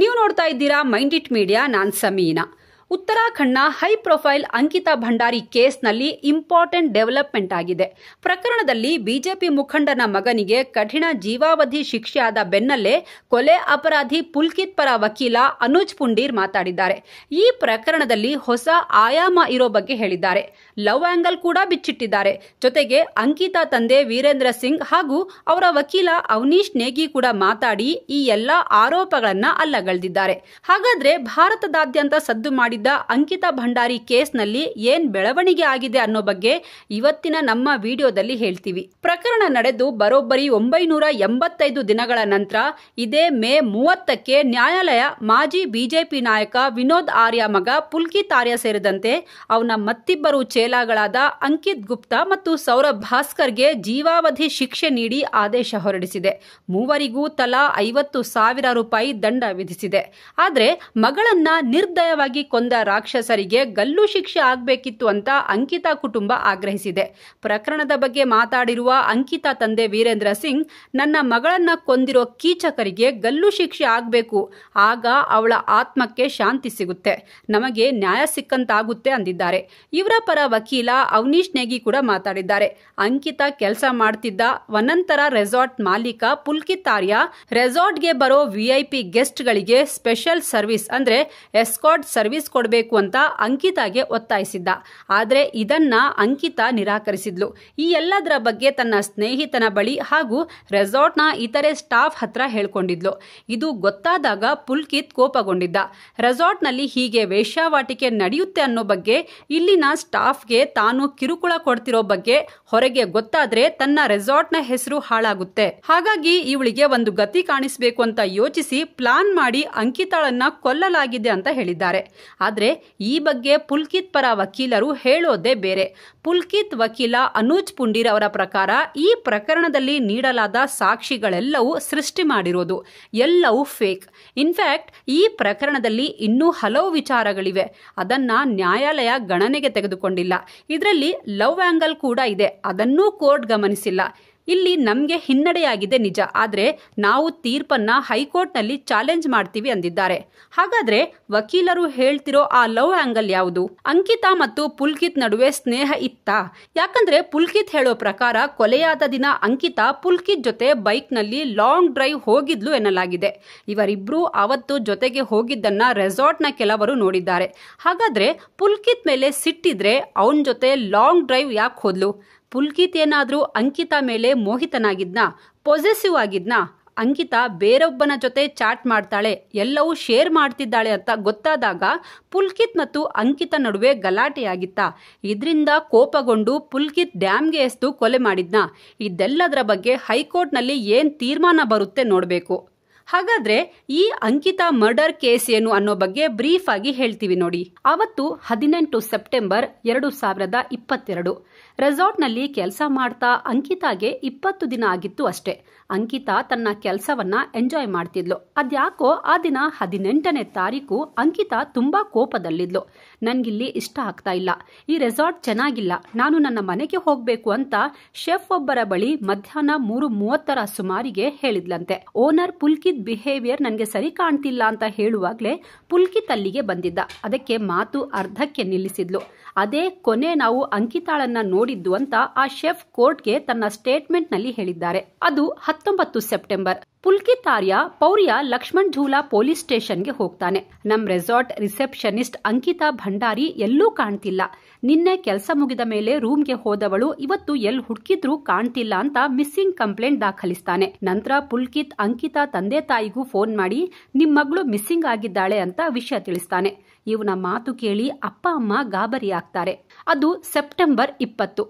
ನೀವು ನೋಡ್ತಾ ಇದ್ದೀರಾ ಮೈಂಡ್ ಇಟ್ ಮೀಡಿಯಾ. ನಾನ್ ಸಮೀನಾ. ಉತ್ತರಾಖಂಡ್ನ ಹೈ ಪ್ರೊಫೈಲ್ ಅಂಕಿತಾ ಭಂಡಾರಿ ಕೇಸ್ನಲ್ಲಿ ಇಂಪಾರ್ಟೆಂಟ್ ಡೆವಲಪ್ಮೆಂಟ್ ಆಗಿದೆ. ಪ್ರಕರಣದಲ್ಲಿ ಬಿಜೆಪಿ ಮುಖಂಡನ ಮಗನಿಗೆ ಕಠಿಣ ಜೀವಾವಧಿ ಶಿಕ್ಷೆಯಾದ ಬೆನ್ನಲ್ಲೇ ಕೊಲೆ ಅಪರಾಧಿ ಪುಲ್ಕಿತ್ ಪರ ವಕೀಲ ಅನುಜ್ ಪುಂಡೀರ್ ಮಾತಾಡಿದ್ದಾರೆ. ಈ ಪ್ರಕರಣದಲ್ಲಿ ಹೊಸ ಆಯಾಮ ಇರೋ ಬಗ್ಗೆ ಹೇಳಿದ್ದಾರೆ. ಲವ್ ಆಂಗಲ್ ಕೂಡ ಬಿಚ್ಚಿಟ್ಟಿದ್ದಾರೆ. ಜೊತೆಗೆ ಅಂಕಿತಾ ತಂದೆ ವೀರೇಂದ್ರ ಸಿಂಗ್ ಹಾಗೂ ಅವರ ವಕೀಲ ಅವನೀಶ್ ನೇಗಿ ಕೂಡ ಮಾತಾಡಿ ಈ ಎಲ್ಲಾ ಆರೋಪಗಳನ್ನ ಅಲ್ಲಗಳೆದಿದ್ದಾರೆ. ಹಾಗಾದ್ರೆ ಭಾರತದಾದ್ಯಂತ ಸದ್ದು ಮಾಡಿ ಅಂಕಿತಾ ಭಂಡಾರಿ ಕೇಸ್ನಲ್ಲಿ ಏನ್ ಬೆಳವಣಿಗೆ ಆಗಿದೆ ಅನ್ನೋ ಬಗ್ಗೆ ಇವತ್ತಿನ ನಮ್ಮ ವಿಡಿಯೋದಲ್ಲಿ ಹೇಳ್ತೀವಿ. ಪ್ರಕರಣ ನಡೆದು ಬರೋಬ್ಬರಿ 985 ದಿನಗಳ ನಂತರ ಇದೇ ಮೇ 30ಕ್ಕೆ ನ್ಯಾಯಾಲಯ ಮಾಜಿ ಬಿಜೆಪಿ ನಾಯಕ ವಿನೋದ್ ಆರ್ಯ ಮಗ ಪುಲ್ಕಿತ್ ಆರ್ಯ ಸೇರಿದಂತೆ ಅವನ ಮತ್ತಿಬ್ಬರು ಚೇಲಾಗಳಾದ ಅಂಕಿತ್ ಗುಪ್ತಾ ಮತ್ತು ಸೌರಭ್ ಭಾಸ್ಕರ್ಗೆ ಜೀವಾವಧಿ ಶಿಕ್ಷೆ ನೀಡಿ ಆದೇಶ ಹೊರಡಿಸಿದೆ. ಮೂವರಿಗೂ ತಲಾ 50,000 ರೂಪಾಯಿ ದಂಡ ವಿಧಿಸಿದೆ. ಆದ್ರೆ ಮಗಳನ್ನ ನಿರ್ದಯವಾಗಿ ಕೊಂದ ರಾಕ್ಷಸರಿಗೆ ಗಲ್ಲು ಶಿಕ್ಷೆ ಆಗಬೇಕಿತ್ತು ಅಂತ ಅಂಕಿತಾ ಕುಟುಂಬ ಆಗ್ರಹಿಸಿದೆ. ಪ್ರಕರಣದ ಬಗ್ಗೆ ಮಾತಾಡಿರುವ ಅಂಕಿತಾ ತಂದೆ ವೀರೇಂದ್ರ ಸಿಂಗ್, ನನ್ನ ಮಗಳನ್ನ ಕೊಂದಿರೋ ಕೀಚಕರಿಗೆ ಗಲ್ಲು ಶಿಕ್ಷೆ ಆಗಬೇಕು, ಆಗ ಅವಳ ಆತ್ಮಕ್ಕೆ ಶಾಂತಿ ಸಿಗುತ್ತೆ, ನಮಗೆ ನ್ಯಾಯ ಸಿಕ್ಕಂತಾಗುತ್ತೆ ಅಂದಿದ್ದಾರೆ. ಇವರ ಪರ ವಕೀಲ ಅವನೀಶ್ ನೇಗಿ ಕೂಡ ಮಾತಾಡಿದ್ದಾರೆ. ಅಂಕಿತಾ ಕೆಲಸ ಮಾಡ್ತಿದ್ದ ವನಂತರ ರೆಸಾರ್ಟ್ ಮಾಲೀಕ ಪುಲ್ಕಿತ್ ಆರ್ಯ ರೆಸಾರ್ಟ್ಗೆ ಬರೋ ವಿಐಪಿ ಗೆಸ್ಟ್ ಗಳಿಗೆ ಸ್ಪೆಷಲ್ ಸರ್ವಿಸ್ ಅಂದ್ರೆ ಎಸ್ಕಾರ್ಟ್ ಸರ್ವಿಸ್ ಕೊಡಬೇಕು ಅಂತ ಅಂಕಿತಾಗೆ ಒತ್ತಾಯಿಸಿದ್ದ. ಆದ್ರೆ ಇದನ್ನ ಅಂಕಿತಾ ನಿರಾಕರಿಸಿದ್ಲು. ಈ ಎಲ್ಲದರ ಬಗ್ಗೆ ತನ್ನ ಸ್ನೇಹಿತನ ಬಳಿ ಹಾಗೂ ರೆಸಾರ್ಟ್ನ ಇತರೆ ಸ್ಟಾಫ್ ಹತ್ರ ಹೇಳ್ಕೊಂಡಿದ್ಲು. ಇದು ಗೊತ್ತಾದಾಗ ಪುಲ್ಕಿತ್ ಕೋಪಗೊಂಡಿದ್ದ. ರೆಸಾರ್ಟ್ನಲ್ಲಿ ಹೀಗೆ ವೇಶ್ಯಾವಾಟಿಕೆ ನಡೆಯುತ್ತೆ ಅನ್ನೋ ಬಗ್ಗೆ, ಇಲ್ಲಿನ ಸ್ಟಾಫ್ಗೆ ತಾನು ಕಿರುಕುಳ ಕೊಡ್ತಿರೋ ಬಗ್ಗೆ ಹೊರಗೆ ಗೊತ್ತಾದ್ರೆ ತನ್ನ ರೆಸಾರ್ಟ್ನ ಹೆಸರು ಹಾಳಾಗುತ್ತೆ. ಹಾಗಾಗಿ ಇವಳಿಗೆ ಒಂದು ಗತಿ ಕಾಣಿಸಬೇಕು ಅಂತ ಯೋಚಿಸಿ ಪ್ಲಾನ್ ಮಾಡಿ ಅಂಕಿತಾಳನ್ನ ಕೊಲ್ಲಲಾಗಿದೆ ಅಂತ ಹೇಳಿದ್ದಾರೆ. ಆದ್ರೆ ಈ ಬಗ್ಗೆ ಪುಲ್ಕಿತ್ ಪರ ವಕೀಲರು ಹೇಳೋದೇ ಬೇರೆ. ಪುಲ್ಕಿತ್ ವಕೀಲ ಅನುಜ್ ಪುಂಡೀರ್ ಅವರ ಪ್ರಕಾರ ಈ ಪ್ರಕರಣದಲ್ಲಿ ನೀಡಲಾದ ಸಾಕ್ಷಿಗಳೆಲ್ಲವೂ ಸೃಷ್ಟಿ ಮಾಡಿರೋದು, ಎಲ್ಲವೂ ಫೇಕ್. ಇನ್ಫ್ಯಾಕ್ಟ್ ಈ ಪ್ರಕರಣದಲ್ಲಿ ಇನ್ನೂ ಹಲವು ವಿಚಾರಗಳಿವೆ, ಅದನ್ನ ನ್ಯಾಯಾಲಯ ಗಣನೆಗೆ ತೆಗೆದುಕೊಂಡಿಲ್ಲ. ಇದರಲ್ಲಿ ಲವ್ ಆಂಗಲ್ ಕೂಡ ಇದೆ, ಅದನ್ನೂ ಕೋರ್ಟ್ ಗಮನಿಸಿಲ್ಲ. ಇಲ್ಲಿ ನಮಗೆ ಹಿನ್ನಡೆಯಾಗಿದೆ ನಿಜ, ಆದ್ರೆ ನಾವು ತೀರ್ಪನ್ನ ಹೈಕೋರ್ಟ್ನಲ್ಲಿ ಚಾಲೆಂಜ್ ಮಾಡ್ತೀವಿ ಅಂದಿದ್ದಾರೆ. ಹಾಗಾದ್ರೆ ವಕೀಲರು ಹೇಳ್ತಿರೋ ಆ ಲವ್ ಆಂಗಲ್ ಯಾವುದು? ಅಂಕಿತಾ ಮತ್ತು ಪುಲ್ಕಿತ್ ನಡುವೆ ಸ್ನೇಹ ಇತ್ತಾ? ಯಾಕಂದ್ರೆ ಪುಲ್ಕಿತ್ ಹೇಳೋ ಪ್ರಕಾರ ಕೊಲೆಯಾದ ದಿನ ಅಂಕಿತಾ ಪುಲ್ಕಿತ್ ಜೊತೆ ಬೈಕ್ನಲ್ಲಿ ಲಾಂಗ್ ಡ್ರೈವ್ ಹೋಗಿದ್ಲು ಎನ್ನಲಾಗಿದೆ. ಇವರಿಬ್ರು ಅವತ್ತು ಜೊತೆಗೆ ಹೋಗಿದ್ದನ್ನ ರೆಸಾರ್ಟ್ನ ಕೆಲವರು ನೋಡಿದ್ದಾರೆ. ಹಾಗಾದ್ರೆ ಪುಲ್ಕಿತ್ ಮೇಲೆ ಸಿಟ್ಟಿದ್ರೆ ಅವನ ಜೊತೆ ಲಾಂಗ್ ಡ್ರೈವ್ ಯಾಕೆ ಹೋದ್ಲು? ಪುಲ್ಕಿತ್ ಏನಾದ್ರೂ ಅಂಕಿತಾ ಮೇಲೆ ಮೋಹಿತನಾಗಿದ್ನಾ, ಪೊಸೆಸಿವ್ ಆಗಿದ್ನಾ? ಅಂಕಿತಾ ಬೇರೊಬ್ಬನ ಜೊತೆ ಚಾಟ್ ಮಾಡ್ತಾಳೆ, ಎಲ್ಲವೂ ಶೇರ್ ಮಾಡ್ತಿದ್ದಾಳೆ ಅಂತ ಗೊತ್ತಾದಾಗ ಪುಲ್ಕಿತ್ ಮತ್ತು ಅಂಕಿತಾ ನಡುವೆ ಗಲಾಟೆಯಾಗಿತ್ತಾ? ಇದರಿಂದ ಕೋಪಗೊಂಡು ಪುಲ್ಕಿತ್ ಡ್ಯಾಮ್ಗೆ ಎಸ್ದು ಕೊಲೆ ಮಾಡಿದ್ನಾ? ಇದೆಲ್ಲದರ ಬಗ್ಗೆ ಹೈಕೋರ್ಟ್ನಲ್ಲಿ ಏನ್ ತೀರ್ಮಾನ ಬರುತ್ತೆ ನೋಡಬೇಕು. ಹಾಗಾದ್ರೆ ಈ ಅಂಕಿತಾ ಮರ್ಡರ್ ಕೇಸ್ ಏನು ಅನ್ನೋ ಬಗ್ಗೆ ಬ್ರೀಫ್ ಆಗಿ ಹೇಳ್ತೀವಿ ನೋಡಿ. ಅವತ್ತು 18 ಸೆಪ್ಟೆಂಬರ್ 2022 ರೆಸಾರ್ಟ್ನಲ್ಲಿ ಕೆಲಸ ಮಾಡ್ತಾ ಅಂಕಿತಾಗೆ 20 ದಿನ ಆಗಿತ್ತು ಅಷ್ಟೇ. ಅಂಕಿತಾ ತನ್ನ ಕೆಲಸವನ್ನ ಎಂಜಾಯ್ ಮಾಡ್ತಿದ್ಲು. ಅದ್ಯಾಕೋ ಆ ದಿನ 18ನೇ ತಾರೀಕು ಅಂಕಿತಾ ತುಂಬಾ ಕೋಪದಲ್ಲಿದ್ಲು. ನನ್ಗಿಲ್ಲಿ ಇಷ್ಟ ಆಗ್ತಾ ಇಲ್ಲ, ಈ ರೆಸಾರ್ಟ್ ಚೆನ್ನಾಗಿಲ್ಲ, ನಾನು ನನ್ನ ಮನೆಗೆ ಹೋಗ್ಬೇಕು ಅಂತ ಶೆಫ್ ಒಬ್ಬರ ಬಳಿ ಮಧ್ಯಾಹ್ನ 3:30 ಸುಮಾರಿಗೆ ಹೇಳಿದ್ಲಂತೆ. ಓನರ್ ಪುಲ್ಕಿತ್ ಬಿಹೇವಿಯರ್ ನನಗೆ ಸರಿ ಕಾಣ್ತಿಲ್ಲ ಅಂತ ಹೇಳುವಾಗ್ಲೇ ಪುಲ್ಕಿತ್ ಅಲ್ಲಿಗೆ ಬಂದಿದ್ದ. ಅದಕ್ಕೆ ಮಾತು ಅರ್ಧಕ್ಕೆ ನಿಲ್ಲಿಸಿದ್ಲು. ಅದೇ ಕೊನೆ ನಾವು ಅಂಕಿತಾಳನ್ನ ನೋಡಿದ್ದು ಅಂತ ಆ ಶೆಫ್ ಕೋರ್ಟ್ಗೆ ತನ್ನ ಸ್ಟೇಟ್ಮೆಂಟ್ ನಲ್ಲಿ ಹೇಳಿದ್ದಾರೆ. ಅದು 19 ಸೆಪ್ಟೆಂಬರ್. ಪುಲ್ಕಿತ್ ಆರ್ಯ ಪೌರ್ಯ ಲಕ್ಷ್ಮಣ್ ಝೂಲಾ ಪೊಲೀಸ್ ಸ್ಟೇಷನ್ಗೆ ಹೋಗ್ತಾನೆ. ನಮ್ ರೆಸಾರ್ಟ್ ರಿಸೆಪ್ಷನಿಸ್ಟ್ ಅಂಕಿತಾ ಭಂಡಾರಿ ಎಲ್ಲೂ ಕಾಣ್ತಿಲ್ಲ. ನಿನ್ನೆ ಕೆಲಸ ಮುಗಿದ ಮೇಲೆ ರೂಮ್ಗೆ ಹೋದವಳು ಇವತ್ತು ಎಲ್ಲಿ ಹುಡುಕಿದ್ರೂ ಕಾಣ್ತಿಲ್ಲ ಅಂತ ಮಿಸ್ಸಿಂಗ್ ಕಂಪ್ಲೇಂಟ್ ದಾಖಲಿಸ್ತಾನೆ. ನಂತರ ಪುಲ್ಕಿತ್ ಅಂಕಿತಾ ತಂದೆ ತಾಯಿಗೂ ಫೋನ್ ಮಾಡಿ ನಿಮ್ ಮಗಳು ಮಿಸ್ಸಿಂಗ್ ಆಗಿದ್ದಾಳೆ ಅಂತ ವಿಷಯ ತಿಳಿಸ್ತಾನೆ. ಇವನ ಮಾತು ಕೇಳಿ ಅಪ್ಪ ಅಮ್ಮ ಗಾಬರಿ ಆಗ್ತಾರೆ. ಅದು ಸೆಪ್ಟೆಂಬರ್ 20.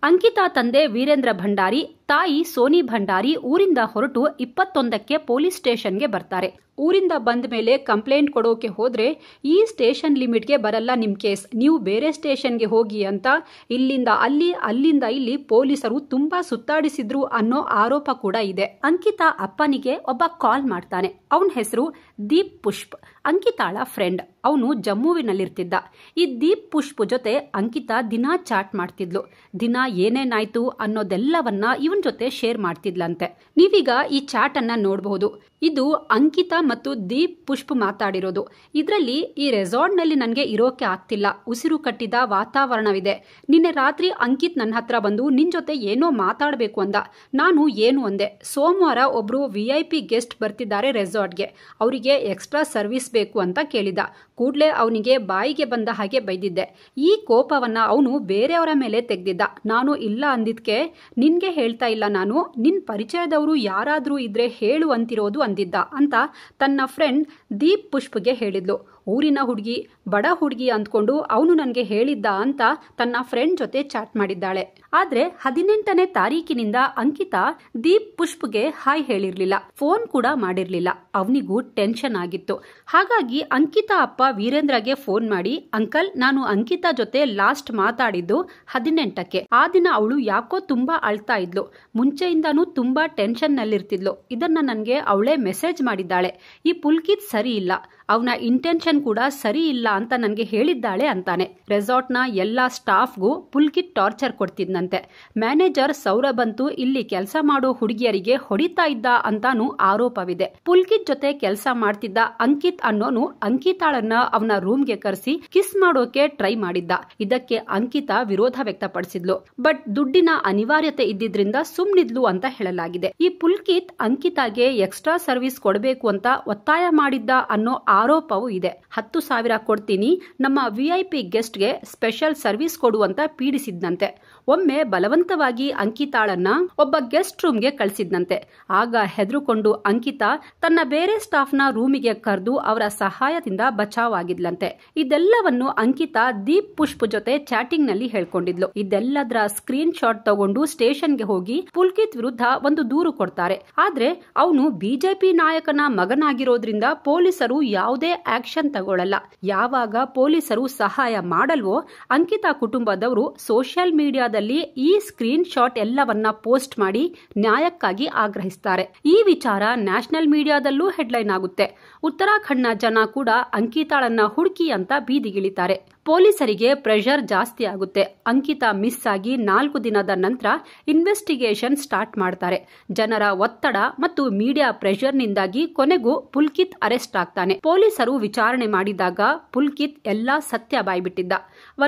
ಅಂಕಿತಾ ತಂದೆ ವೀರೇಂದ್ರ ಭಂಡಾರಿ, ತಾಯಿ ಸೋನಿ ಭಂಡಾರಿ ಊರಿಂದ ಹೊರಟು 21ಕ್ಕೆ ಪೊಲೀಸ್ ಸ್ಟೇಷನ್ಗೆ ಬರ್ತಾರೆ. ಊರಿಂದ ಬಂದ ಮೇಲೆ ಕಂಪ್ಲೇಂಟ್ ಕೊಡೋಕೆ ಹೋದ್ರೆ ಈ ಸ್ಟೇಷನ್ ಲಿಮಿಟ್ಗೆ ಬರಲ್ಲ ನಿಮ್ ಕೇಸ್, ನೀವು ಬೇರೆ ಸ್ಟೇಷನ್ಗೆ ಹೋಗಿ ಅಂತ ಇಲ್ಲಿಂದ ಅಲ್ಲಿ ಅಲ್ಲಿಂದ ಇಲ್ಲಿ ಪೊಲೀಸರು ತುಂಬಾ ಸುತ್ತಾಡಿಸಿದ್ರು ಅನ್ನೋ ಆರೋಪ ಕೂಡ ಇದೆ. ಅಂಕಿತಾ ಅಪ್ಪನಿಗೆ ಒಬ್ಬ ಕಾಲ್ ಮಾಡ್ತಾನೆ. ಅವನ ಹೆಸರು ದೀಪ್ ಪುಷ್ಪ್, ಅಂಕಿತಾಳ ಫ್ರೆಂಡ್. ಅವನು ಜಮ್ಮುವಿನಲ್ಲಿರ್ತಿದ್ದ. ಈ ದೀಪ್ ಪುಷ್ಪ್ ಜೊತೆ ಅಂಕಿತಾ ದಿನಾ ಚಾಟ್ ಮಾಡ್ತಿದ್ಲು. ದಿನ ಏನೇನಾಯ್ತು ಅನ್ನೋದೆಲ್ಲವನ್ನ ಇವನ ಇವನ್ ಜೊತೆ ಶೇರ್ ಮಾಡ್ತಿದ್ಲಂತೆ. ನೀವೀಗ ಈ ಚಾಟ್ ಅನ್ನ ನೋಡಬಹುದು. ಇದು ಅಂಕಿತಾ ಮತ್ತು ದೀಪ್ ಪುಷ್ಪ್ ಮಾತಾಡಿರೋದು. ಇದರಲ್ಲಿ ಈ ರೆಸಾರ್ಟ್ ನಲ್ಲಿ ನನಗೆ ಇರೋಕೆ ಆಗ್ತಿಲ್ಲ, ಉಸಿರು ಕಟ್ಟಿದ ವಾತಾವರಣವಿದೆ. ನಿನ್ನೆ ರಾತ್ರಿ ಅಂಕಿತ್ ನನ್ನ ಹತ್ರ ಬಂದು ನಿನ್ ಜೊತೆ ಏನೋ ಮಾತಾಡಬೇಕು ಅಂದ. ನಾನು ಏನು ಅಂದೆ. ಸೋಮವಾರ ಒಬ್ರು VIP ಗೆಸ್ಟ್ ಬರ್ತಿದ್ದಾರೆ ರೆಸಾರ್ಟ್ಗೆ, ಅವರಿಗೆ ಎಕ್ಸ್ಟ್ರಾ ಸರ್ವಿಸ್ ಬೇಕು ಅಂತ ಕೇಳಿದ. ಕೂಡ್ಲೆ ಅವನಿಗೆ ಬಾಯಿಗೆ ಬಂದ ಹಾಗೆ ಬೈದಿದ್ದೆ. ಈ ಕೋಪವನ್ನ ಅವನು ಬೇರೆಯವರ ಮೇಲೆ ತೆಗೆದಿದ್ದ. ನಾನು ಇಲ್ಲ ಅಂದಿದ್ಕೆ ನಿನ್ಗೆ ಹೇಳ್ತಾ ಇಲ್ಲ, ನಾನು ನಿನ್ ಪರಿಚಯದವರು ಯಾರಾದ್ರೂ ಇದ್ರೆ ಹೇಳು ಅಂತಿರೋದು ಅಂದಿದ್ದ ಅಂತ ತನ್ನ ಫ್ರೆಂಡ್ ದೀಪ್ ಪುಷ್ಪ್ಗೆ ಹೇಳಿದ್ಲು. ಊರಿನ ಹುಡುಗಿ, ಬಡ ಹುಡುಗಿ ಅಂದ್ಕೊಂಡು ಅವನು ನನಗೆ ಹೇಳಿದ್ದ ಅಂತ ತನ್ನ ಫ್ರೆಂಡ್ ಜೊತೆ ಚಾಟ್ ಮಾಡಿದ್ದಾಳೆ. ಆದ್ರೆ 18ನೇ ತಾರೀಕಿನಿಂದ ಅಂಕಿತಾ ದೀಪ್ ಪುಷ್ಪ್ಗೆ ಹಾಯ್ ಹೇಳಿರ್ಲಿಲ್ಲ, ಫೋನ್ ಕೂಡ ಮಾಡಿರ್ಲಿಲ್ಲ. ಅವನಿಗೂ ಟೆನ್ಷನ್ ಆಗಿತ್ತು. ಹಾಗಾಗಿ ಅಂಕಿತಾ ಅಪ್ಪ ವೀರೇಂದ್ರಗೆ ಫೋನ್ ಮಾಡಿ, ಅಂಕಲ್, ನಾನು ಅಂಕಿತಾ ಜೊತೆ ಲಾಸ್ಟ್ ಮಾತಾಡಿದ್ದು 18ಕ್ಕೆ. ಆ ದಿನ ಅವಳು ಯಾಕೋ ತುಂಬಾ ಅಳ್ತಾ ಇದ್ಲು, ಮುಂಚೆಯಿಂದಾನು ತುಂಬಾ ಟೆನ್ಷನ್ ನಲ್ಲಿರ್ತಿದ್ಲು. ಇದನ್ನ ನನಗೆ ಅವಳೇ ಮೆಸೇಜ್ ಮಾಡಿದ್ದಾಳೆ. ಈ ಪುಲ್ಕಿತ್ ಸರಿ ಇಲ್ಲ, ಅವನ ಇಂಟೆನ್ಷನ್ ಕೂಡ ಸರಿ ಇಲ್ಲ ಅಂತ ನನಗೆ ಹೇಳಿದ್ದಾಳೆ ಅಂತಾನೆ. ರೆಸಾರ್ಟ್ ನ ಎಲ್ಲಾ ಸ್ಟಾಫ್ಗೂ ಪುಲ್ಕಿತ್ ಟಾರ್ಚರ್ ಕೊಡ್ತಿದ್ನಂತೆ. ಮ್ಯಾನೇಜರ್ ಸೌರಭ್ ಅಂತೂ ಇಲ್ಲಿ ಕೆಲಸ ಮಾಡೋ ಹುಡುಗಿಯರಿಗೆ ಹೊಡಿತಾ ಇದ್ದ ಅಂತಾನು ಆರೋಪವಿದೆ. ಪುಲ್ಕಿತ್ ಜೊತೆ ಕೆಲಸ ಮಾಡ್ತಿದ್ದ ಅಂಕಿತ್ ಅನ್ನೋನು ಅಂಕಿತಾಳನ್ನ ಅವನ ರೂಮ್ಗೆ ಕರೆಸಿ ಕಿಸ್ ಮಾಡೋಕೆ ಟ್ರೈ ಮಾಡಿದ್ದ. ಇದಕ್ಕೆ ಅಂಕಿತಾ ವಿರೋಧ ವ್ಯಕ್ತಪಡಿಸಿದ್ಲು. ಬಟ್ ದುಡ್ಡಿನ ಅನಿವಾರ್ಯತೆ ಇದ್ದಿದ್ರಿಂದ ಸುಮ್ನಿದ್ಲು ಅಂತ ಹೇಳಲಾಗಿದೆ. ಈ ಪುಲ್ಕಿತ್ ಅಂಕಿತಾಗೆ ಎಕ್ಸ್ಟ್ರಾ ಸರ್ವಿಸ್ ಕೊಡಬೇಕು ಅಂತ ಒತ್ತಾಯ ಮಾಡಿದ್ದ ಅನ್ನೋ ಆರೋಪವೂ ಇದೆ. 10,000 ಕೊಡ್ತೀನಿ, ನಮ್ಮ VIP ಗೆಸ್ಟ್ಗೆ ಸ್ಪೆಷಲ್ ಸರ್ವಿಸ್ ಕೊಡುವಂತ ಪೀಡಿಸಿದ್ನಂತೆ. ಒಮ್ಮೆ ಬಲವಂತವಾಗಿ ಅಂಕಿತಾಳನ್ನ ಒಬ್ಬ ಗೆಸ್ಟ್ ರೂಮ್ಗೆ ಕಳಿಸಿದ್ನಂತೆ. ಆಗ ಹೆದರುಕೊಂಡು ಅಂಕಿತಾ ತನ್ನ ಬೇರೆ ಸ್ಟಾಫ್ನ ರೂಮಿಗೆ ಕರೆದು ಅವರ ಸಹಾಯದಿಂದ ಬಚಾವಾಗಿದ್ಲಂತೆ. ಇದೆಲ್ಲವನ್ನು ಅಂಕಿತಾ ದೀಪ್ ಪುಷ್ಪ್ ಜೊತೆ ಚಾಟಿಂಗ್ ನಲ್ಲಿ ಹೇಳ್ಕೊಂಡಿದ್ಲು. ಇದೆಲ್ಲದರ ಸ್ಕ್ರೀನ್ ಶಾಟ್ ತಗೊಂಡು ಸ್ಟೇಷನ್ಗೆ ಹೋಗಿ ಪುಲ್ಕಿತ್ ವಿರುದ್ಧ ಒಂದು ದೂರು ಕೊಡ್ತಾರೆ. ಆದ್ರೆ ಅವನು ಬಿಜೆಪಿ ನಾಯಕನ ಮಗನಾಗಿರೋದ್ರಿಂದ ಪೊಲೀಸರು ಯಾವುದೇ ಆಕ್ಷನ್ ತಗೊಳ್ಳಲ್ಲ. ಯಾವಾಗ ಪೊಲೀಸರು ಸಹಾಯ ಮಾಡಲ್ವೋ ಅಂಕಿತಾ ಕುಟುಂಬದವರು ಸೋಷಿಯಲ್ ಮೀಡಿಯಾದಲ್ಲಿ ಈ ಸ್ಕ್ರೀನ್ ಶಾಟ್ ಎಲ್ಲವನ್ನ ಪೋಸ್ಟ್ ಮಾಡಿ ನ್ಯಾಯಕ್ಕಾಗಿ ಆಗ್ರಹಿಸ್ತಾರೆ. ಈ ವಿಚಾರ ನ್ಯಾಷನಲ್ ಮೀಡಿಯಾದಲ್ಲೂ ಹೆಡ್ಲೈನ್ ಆಗುತ್ತೆ. ಉತ್ತರಾಖಂಡ್ನ ಜನ ಕೂಡ ಅಂಕಿತಾಳನ್ನ ಹುಡುಕಿ ಅಂತ ಬೀದಿಗಿಳಿತಾರೆ. ಪೊಲೀಸರಿಗೆ ಪ್ರೆಷರ್ ಜಾಸ್ತಿ ಆಗುತ್ತೆ. ಅಂಕಿತಾ ಮಿಸ್ ಆಗಿ 4 ದಿನದ ನಂತರ ಇನ್ವೆಸ್ಟಿಗೇಷನ್ ಸ್ಟಾರ್ಟ್ ಮಾಡ್ತಾರೆ. ಜನರ ಒತ್ತಡ ಮತ್ತು ಮೀಡಿಯಾ ಪ್ರೆಷರ್ನಿಂದಾಗಿ ಕೊನೆಗೂ ಪುಲ್ಕಿತ್ ಅರೆಸ್ಟ್ ಆಗ್ತಾನೆ. ಪೊಲೀಸರು ವಿಚಾರಣೆ ಮಾಡಿದಾಗ ಪುಲ್ಕಿತ್ ಎಲ್ಲಾ ಸತ್ಯ ಬಾಯ್ಬಿಟ್ಟಿದ್ದ.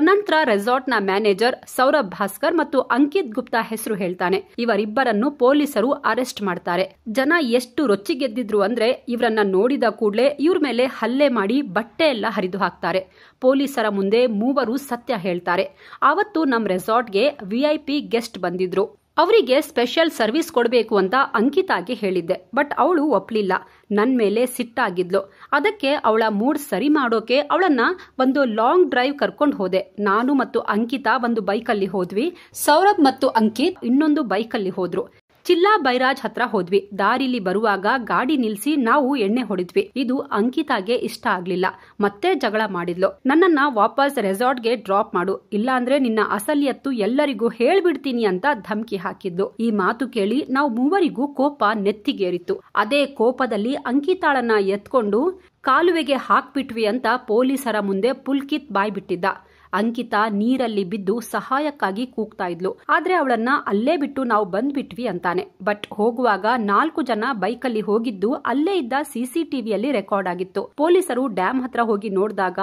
ನಂತರ ರೆಸಾರ್ಟ್ನ ಮ್ಯಾನೇಜರ್ ಸೌರಭ್ ಭಾಸ್ಕರ್ ಮತ್ತು ಅಂಕಿತ್ ಗುಪ್ತಾ ಹೆಸರು ಹೇಳ್ತಾನೆ. ಇವರಿಬ್ಬರನ್ನು ಪೊಲೀಸರು ಅರೆಸ್ಟ್ ಮಾಡ್ತಾರೆ. ಜನ ಎಷ್ಟು ರೊಚ್ಚಿಗೆದ್ದಿದ್ರು ಅಂದ್ರೆ ಇವರನ್ನ ನೋಡಿದ ಕೂಡಲೇ ಇವ್ರ ಮೇಲೆ ಹಲ್ಲೆ ಮಾಡಿ ಬಟ್ಟೆ ಎಲ್ಲ ಹರಿದು ಹಾಕ್ತಾರೆ. ಪೊಲೀಸರ ಮುಂದೆ ಮೂವರು ಸತ್ಯ ಹೇಳ್ತಾರೆ. ಆವತ್ತು ನಮ್ಮ ರೆಸಾರ್ಟ್ಗೆ VIP ಗೆಸ್ಟ್ ಬಂದಿದ್ರು. ಅವರಿಗೆ ಸ್ಪೆಷಲ್ ಸರ್ವಿಸ್ ಕೊಡಬೇಕು ಅಂತ ಅಂಕಿತಾಗೆ ಹೇಳಿದ್ದೆ. ಬಟ್ ಅವಳು ಒಪ್ಲಿಲ್ಲ. ನನ್ ಮೇಲೆ ಸಿಟ್ಟಾಗಿದ್ಲು. ಅದಕ್ಕೆ ಅವಳ ಮೂಡ್ ಸರಿ ಮಾಡೋಕೆ ಅವಳನ್ನ ಒಂದು ಲಾಂಗ್ ಡ್ರೈವ್ ಕರ್ಕೊಂಡು ಹೋದೆ. ನಾನು ಮತ್ತು ಅಂಕಿತಾ ಒಂದು ಬೈಕಲ್ಲಿ ಹೋದ್ವಿ. ಸೌರಭ್ ಮತ್ತು ಅಂಕಿತ್ ಇನ್ನೊಂದು ಬೈಕಲ್ಲಿ ಹೋದ್ರು. ಚಿಲ್ಲಾ ಬೈರಾಜ್ ಹತ್ರ ಹೋದ್ವಿ. ದಾರಿಲಿ ಬರುವಾಗ ಗಾಡಿ ನಿಲ್ಸಿ ನಾವು ಎಣ್ಣೆ ಹೊಡಿದ್ವಿ. ಇದು ಅಂಕಿತಾಗೆ ಇಷ್ಟ ಆಗ್ಲಿಲ್ಲ. ಮತ್ತೆ ಜಗಳ ಮಾಡಿದ್ಲು. ನನ್ನನ್ನ ವಾಪಸ್ ರೆಸಾರ್ಟ್ಗೆ ಡ್ರಾಪ್ ಮಾಡು, ಇಲ್ಲಾಂದ್ರೆ ನಿನ್ನ ಅಸಲಿಯತ್ತು ಎಲ್ಲರಿಗೂ ಹೇಳ್ಬಿಡ್ತೀನಿ ಅಂತ ಧಮಕಿ ಹಾಕಿದ್ಲು. ಈ ಮಾತು ಕೇಳಿ ನಾವು ಮೂವರಿಗೂ ಕೋಪ ನೆತ್ತಿಗೇರಿತ್ತು. ಅದೇ ಕೋಪದಲ್ಲಿ ಅಂಕಿತಾಳನ್ನ ಎತ್ಕೊಂಡು ಕಾಲುವೆಗೆ ಹಾಕ್ಬಿಟ್ವಿ ಅಂತ ಪೊಲೀಸರ ಮುಂದೆ ಪುಲ್ಕಿತ್ ಬಾಯ್ಬಿಟ್ಟಿದ್ದ. ಅಂಕಿತಾ ನೀರಲ್ಲಿ ಬಿದ್ದು ಸಹಾಯಕ್ಕಾಗಿ ಕೂಗ್ತಾ ಇದ್ಲು. ಆದ್ರೆ ಅವಳನ್ನ ಅಲ್ಲೇ ಬಿಟ್ಟು ನಾವು ಬಂದ್ಬಿಟ್ವಿ ಅಂತಾನೆ. ಬಟ್ ಹೋಗುವಾಗ 4 ಜನ ಬೈಕಲ್ಲಿ ಹೋಗಿದ್ದು ಅಲ್ಲೇ ಇದ್ದ CCTVಯಲ್ಲಿ ರೆಕಾರ್ಡ್ ಆಗಿತ್ತು. ಪೊಲೀಸರು ಡ್ಯಾಮ್ ಹತ್ರ ಹೋಗಿ ನೋಡಿದಾಗ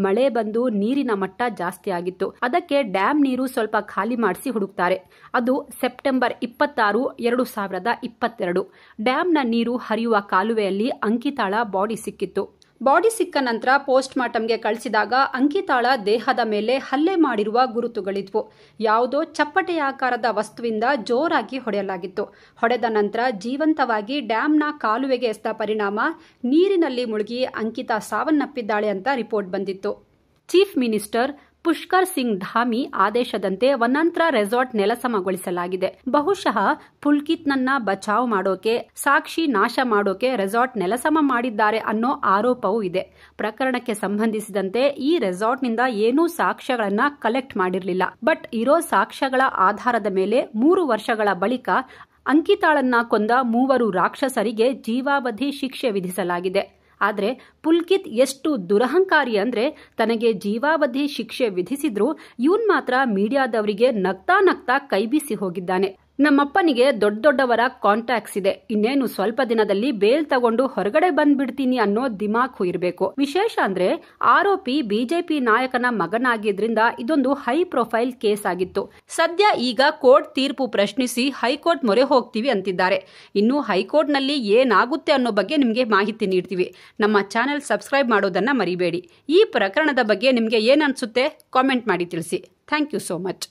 ಮಳೆ ಬಂದು ನೀರಿನ ಮಟ್ಟ ಜಾಸ್ತಿ ಆಗಿತ್ತು. ಅದಕ್ಕೆ ಡ್ಯಾಮ್ ನೀರು ಸ್ವಲ್ಪ ಖಾಲಿ ಮಾಡಿಸಿ ಹುಡುಕ್ತಾರೆ. ಅದು ಸೆಪ್ಟೆಂಬರ್ 26, 2022. ಡ್ಯಾಮ್ನ ನೀರು ಹರಿಯುವ ಕಾಲುವೆಯಲ್ಲಿ ಅಂಕಿತಾಳ ಬಾಡಿ ಸಿಕ್ಕಿತ್ತು. ಬಾಡಿ ಸಿಕ್ಕ ನಂತರ ಪೋಸ್ಟ್ ಮಾರ್ಟಂಗೆ ಕಳಿಸಿದಾಗ ಅಂಕಿತಾಳ ದೇಹದ ಮೇಲೆ ಹಲ್ಲೆ ಮಾಡಿರುವ ಗುರುತುಗಳಿದ್ವು. ಯಾವುದೋ ಚಪ್ಪಟೆಯಾಕಾರದ ವಸ್ತುವಿಂದ ಜೋರಾಗಿ ಹೊಡೆಯಲಾಗಿತ್ತು. ಹೊಡೆದ ನಂತರ ಜೀವಂತವಾಗಿ ಡ್ಯಾಂನ ಕಾಲುವೆಗೆ ಎಸೆದ ಪರಿಣಾಮ ನೀರಿನಲ್ಲಿ ಮುಳುಗಿ ಅಂಕಿತಾ ಸಾವನ್ನಪ್ಪಿದ್ದಾಳೆ ಅಂತ ರಿಪೋರ್ಟ್ ಬಂದಿತ್ತು. ಚೀಫ್ ಮಿನಿಸ್ಟರ್ ಪುಷ್ಕರ್ ಸಿಂಗ್ ಧಾಮಿ ಆದೇಶದಂತೆ ವನಾಂತರ ರೆಸಾರ್ಟ್ ನೆಲಸಮಗೊಳಿಸಲಾಗಿದೆ. ಬಹುಶಃ ಪುಲ್ಕಿತ್ನನ್ನ ಬಚಾವ್ ಮಾಡೋಕೆ, ಸಾಕ್ಷಿ ನಾಶ ಮಾಡೋಕೆ ರೆಸಾರ್ಟ್ ನೆಲಸಮ ಮಾಡಿದ್ದಾರೆ ಅನ್ನೋ ಆರೋಪವೂ ಇದೆ. ಪ್ರಕರಣಕ್ಕೆ ಸಂಬಂಧಿಸಿದಂತೆ ಈ ರೆಸಾರ್ಟ್ನಿಂದ ಏನೂ ಸಾಕ್ಷ್ಯಗಳನ್ನ ಕಲೆಕ್ಟ್ ಮಾಡಿರಲಿಲ್ಲ. ಬಟ್ ಇರೋ ಸಾಕ್ಷ್ಯಗಳ ಆಧಾರದ ಮೇಲೆ 3 ವರ್ಷಗಳ ಬಳಿಕ ಅಂಕಿತಾಳನ್ನ ಕೊಂದ 3 ರಾಕ್ಷಸರಿಗೆ ಜೀವಾವಧಿ ಶಿಕ್ಷೆ ವಿಧಿಸಲಾಗಿದೆ. ಆದ್ರೆ ಪುಲ್ಕಿತ್ ಎಷ್ಟು ದುರಹಂಕಾರಿ ಅಂದ್ರೆ ತನಗೆ ಜೀವಾವಧಿ ಶಿಕ್ಷೆ ವಿಧಿಸಿದ್ರು ಇವನ್ ಮಾತ್ರ ಮೀಡಿಯಾದವರಿಗೆ ನಗ್ತಾ ನಗ್ತಾ ಕೈಬೀಸಿ ಹೋಗಿದ್ದಾನೆ. ನಮ್ಮಪ್ಪನಿಗೆ ದೊಡ್ಡವರ ಕಾಂಟ್ಯಾಕ್ಟ್ಸ್ ಇದೆ. ಇನ್ನೇನು ಸ್ವಲ್ಪ ದಿನದಲ್ಲಿ ಬೇಲ್ ತಗೊಂಡು ಹೊರಗಡೆ ಬಂದ್ಬಿಡ್ತೀನಿ ಅನ್ನೋ ದಿಮಾಕು ಇರಬೇಕು. ವಿಶೇಷ ಅಂದ್ರೆ ಆರೋಪಿ ಬಿಜೆಪಿ ನಾಯಕನ ಮಗನಾಗಿದ್ರಿಂದ ಇದೊಂದು ಹೈ ಪ್ರೊಫೈಲ್ ಕೇಸ್ ಆಗಿತ್ತು. ಸದ್ಯ ಈಗ ಕೋರ್ಟ್ ತೀರ್ಪು ಪ್ರಶ್ನಿಸಿ ಹೈಕೋರ್ಟ್ ಮೊರೆ ಹೋಗ್ತೀವಿ ಅಂತಿದ್ದಾರೆ. ಇನ್ನು ಹೈಕೋರ್ಟ್ ನಲ್ಲಿ ಏನಾಗುತ್ತೆ ಅನ್ನೋ ಬಗ್ಗೆ ನಿಮಗೆ ಮಾಹಿತಿ ನೀಡ್ತೀವಿ. ನಮ್ಮ ಚಾನೆಲ್ ಸಬ್ಸ್ಕ್ರೈಬ್ ಮಾಡೋದನ್ನ ಮರಿಬೇಡಿ. ಈ ಪ್ರಕರಣದ ಬಗ್ಗೆ ನಿಮಗೆ ಏನ್ ಅನ್ಸುತ್ತೆ ಕಾಮೆಂಟ್ ಮಾಡಿ ತಿಳಿಸಿ. Thank you so much.